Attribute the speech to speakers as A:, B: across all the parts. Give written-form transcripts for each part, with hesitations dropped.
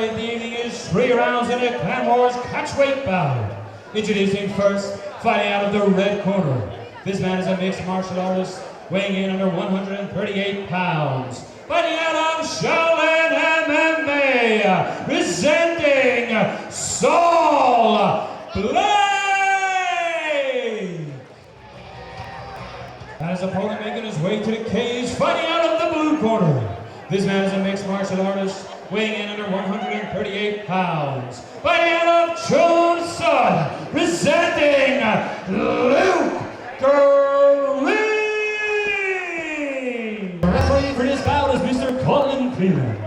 A: fight of the evening is 3 rounds in a Clan Wars Catchweight Bout. Introducing first, fighting out of the red corner. This man is a mixed martial artist, weighing in under 138 pounds. Fighting out of Shaolin MMA, presenting Saul and his opponent making his way to the cage, fighting out of the blue corner. This man is a mixed martial artist, weighing in under 138 pounds. Fighting out of Chum, presenting Luke Green. The referee for this bout is Mr. Colin Cleland.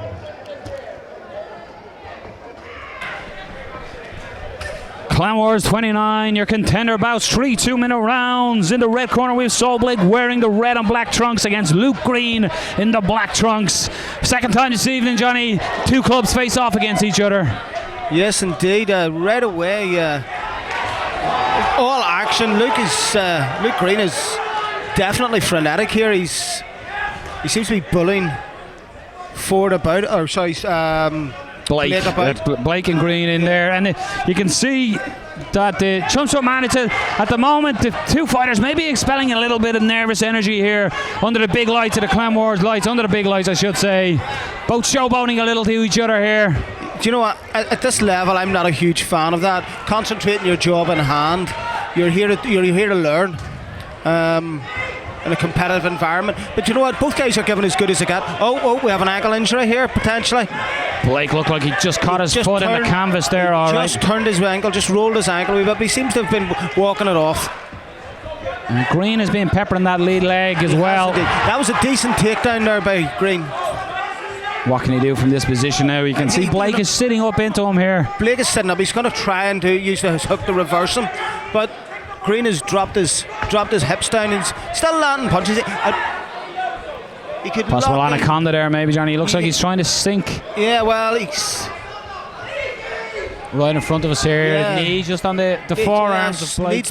B: Clan Wars 29, your contender bouts 3 2-minute rounds. In the red corner, we have Saul Blake wearing the red and black trunks against Luke Green in the black trunks. Second time this evening, Johnny, 2 clubs face off against each other.
C: Yes, indeed. Right away, all action. Luke Green is definitely frenetic here. He seems to be bullying forward about, or sorry,
B: Blake and Green in there, and you can see that the Chum man, at the moment the 2 fighters may be expelling a little bit of nervous energy here under the big lights of the Clan Wars lights, under the big lights I should say. Both showboating a little to each other here.
C: Do you know what, at this level I'm not a huge fan of that. Concentrating your job in hand. You're here to learn in a competitive environment. But you know what, both guys are giving as good as they get. Oh, we have an ankle injury here potentially.
B: Blake looked like he just caught his foot in the canvas there, all right.
C: Just turned his ankle, just rolled his ankle a wee bit, but he seems to have been walking it off.
B: And Green has been peppering that lead leg as well.
C: That was a decent takedown there by Green.
B: What can he do from this position now? You can see Blake is sitting up into him here.
C: Blake is sitting up, he's going to try and use his hook to reverse him, but Green has dropped his hips down and still landing punches. He could
B: possible anaconda there maybe, Johnny. He looks like he's trying to sink.
C: Yeah, well, he's
B: right in front of us here. Yeah. Knee just on the forearms of Blake.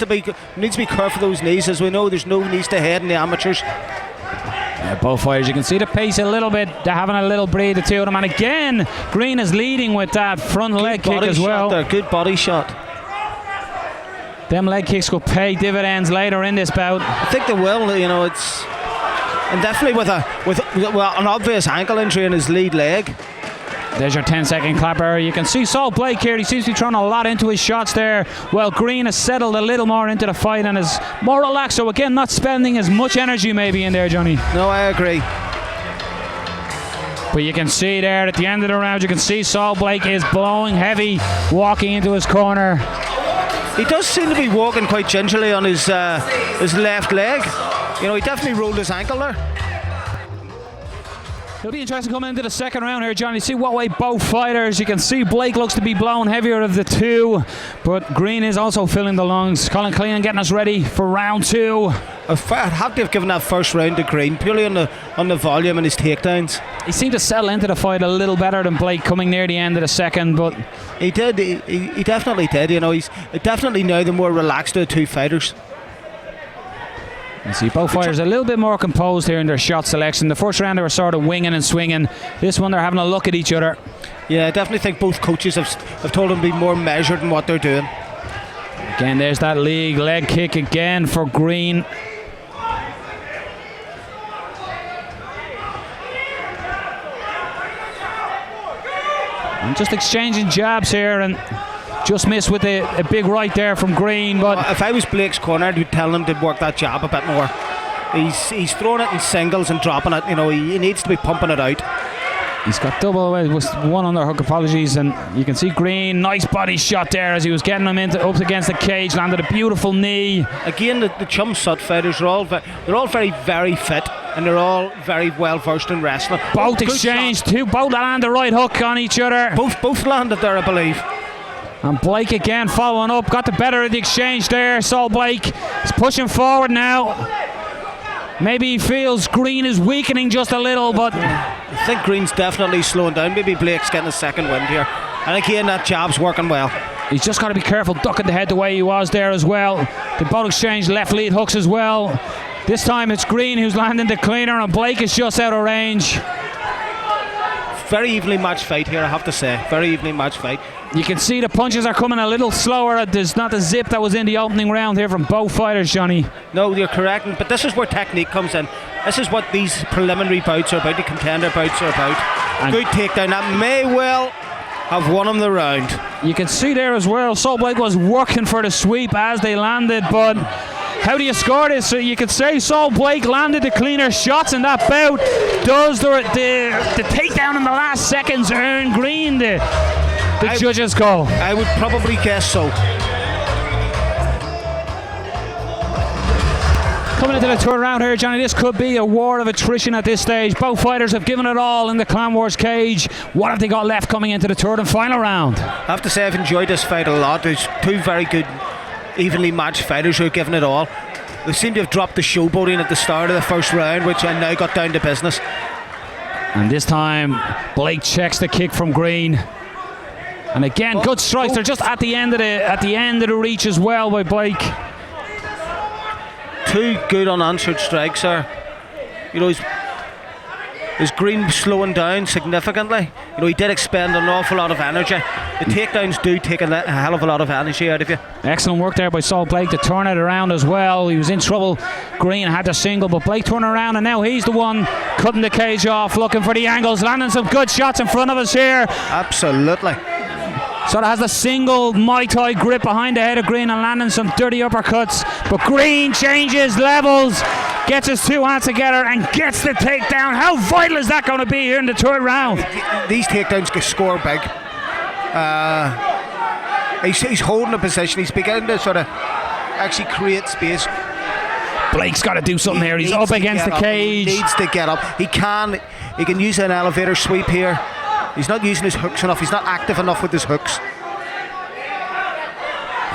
C: Needs to be careful of those knees. As we know, there's no knees to head in the amateurs.
B: Yeah, both fighters, you can see the pace a little bit. They're having a little breathe, the two of them. And again, Green is leading with that front leg kick as well.
C: Good body shot.
B: Them leg kicks could pay dividends later in this bout.
C: I think they will. You know, it's. And definitely with an obvious ankle injury in his lead leg.
B: There's your 10-second clapper. You can see Saul Blake here. He seems to be throwing a lot into his shots there. Well, Green has settled a little more into the fight and is more relaxed. So again, not spending as much energy maybe in there, Johnny.
C: No, I agree.
B: But you can see there at the end of the round, you can see Saul Blake is blowing heavy, walking into his corner.
C: He does seem to be walking quite gingerly on his left leg. You know, he definitely rolled his ankle there.
B: It'll be interesting coming into the second round here, Johnny. See what way both fighters. You can see Blake looks to be blown heavier of the 2, but Green is also filling the lungs. Colin Cleland getting us ready for round 2.
C: I'd have to have given that first round to Green purely on the volume and his takedowns.
B: He seemed to settle into the fight a little better than Blake coming near the end of the second, but
C: he did. He definitely did. You know, he's definitely now the more relaxed of the 2 fighters.
B: You see both fighters a little bit more composed here in their shot selection. The first round they were sort of winging and swinging. This one they're having a look at each other.
C: Yeah, I definitely think both coaches have told them to be more measured in what they're doing.
B: Again, there's that leg kick again for Green. And just exchanging jabs here and just missed with a big right there from Green. But
C: if I was Blake's corner, I'd be telling him to work that jab a bit more. He's throwing it in singles and dropping it. You know, he needs to be pumping it out.
B: He's got double with one underhook, apologies, and you can see Green, nice body shot there as he was getting him up against the cage, landed a beautiful knee.
C: Again, the Chum Sut fighters are all very, very fit, and they're all very well versed in wrestling.
B: Both exchanged, both land the right hook on each other.
C: Both landed there, I believe.
B: And Blake again following up, got the better of the exchange there. Saul Blake is pushing forward now. Maybe he feels Green is weakening just a little, but
C: I think Green's definitely slowing down. Maybe Blake's getting a second wind here. And again, that jab's working well.
B: He's just got to be careful ducking the head the way he was there as well. They both exchanged left lead hooks as well. This time it's Green who's landing the cleaner and Blake is just out of range.
C: very evenly matched fight here, I have to say. Very evenly matched fight.
B: You can see the punches are coming a little slower. There's not the zip that was in the opening round here from both fighters, Johnny.
C: No, you're correct, but this is where technique comes in. This is what these preliminary bouts are about, the contender bouts are about. And good takedown, that may well have won him the round.
B: You can see there as well, Saul Blake was working for the sweep as they landed, but how do you score this? So you could say Saul Blake landed the cleaner shots in that bout. Does the takedown in the last seconds earn Green the judges' call?
C: I would probably guess so.
B: Coming into the third round here, Johnny, this could be a war of attrition at this stage. Both fighters have given it all in the Clan Wars cage. What have they got left coming into the third and final round?
C: I have to say I've enjoyed this fight a lot. There's two very good, evenly matched fighters who have given it all. They seem to have dropped the showboating at the start of the first round, which I now got down to business.
B: And this time, Blake checks the kick from Green. And again, good strikes. They're just at the end of the reach as well by Blake.
C: Two good unanswered strikes there. You know, is Green slowing down significantly? You know, he did expend an awful lot of energy. The takedowns do take a hell of a lot of energy out of you.
B: Excellent work there by Saul Blake to turn it around as well. He was in trouble. Green had to single, but Blake turned around, and now he's the one cutting the cage off, looking for the angles, landing some good shots in front of us here.
C: Absolutely.
B: Sort of has the single Muay Thai grip behind the head of Green and landing some dirty uppercuts. But Green changes levels, gets his two hands together and gets the takedown. How vital is that going to be here in the third round?
C: These takedowns can score big. He's holding a position. He's beginning to sort of actually create space.
B: Blake's got to do something here. He's up against the cage.
C: He needs to get up. He can use an elevator sweep here. He's not using his hooks enough. He's not active enough with his hooks.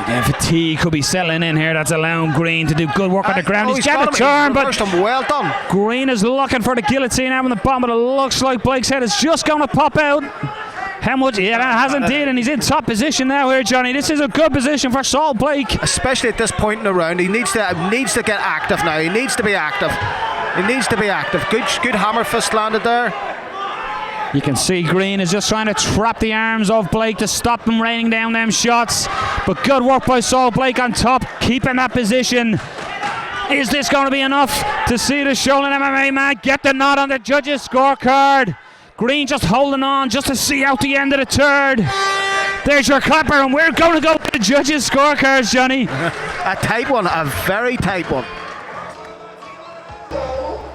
B: Again, fatigue could be settling in here. That's allowing Green to do good work on the ground. He's got a turn, but
C: well done.
B: Green is looking for the guillotine out on the bottom, but it looks like Blake's head is just going to pop out. How much? Yeah, that has indeed, and he's in top position now here, Johnny. This is a good position for Saul Blake.
C: Especially at this point in the round. He needs to get active now. He needs to be active. Good hammer fist landed there.
B: You can see Green is just trying to trap the arms of Blake to stop him raining down them shots. But good work by Saul Blake on top, keeping that position. Is this going to be enough to see the Shaolin MMA man get the nod on the judges' scorecard? Green just holding on just to see out the end of the third. There's your clapper, and we're going to go to the judges' scorecards, Johnny.
C: A tight one, a very tight one.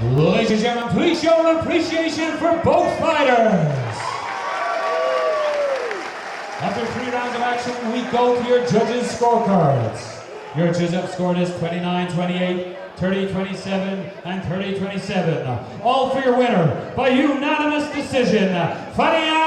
A: Ladies and gentlemen, please show an appreciation for both fighters. After 3 rounds of action, we go to your judges' scorecards. Your judges have scored is 29-28, 30-27, and 30-27. All for your winner by unanimous decision. Fighting out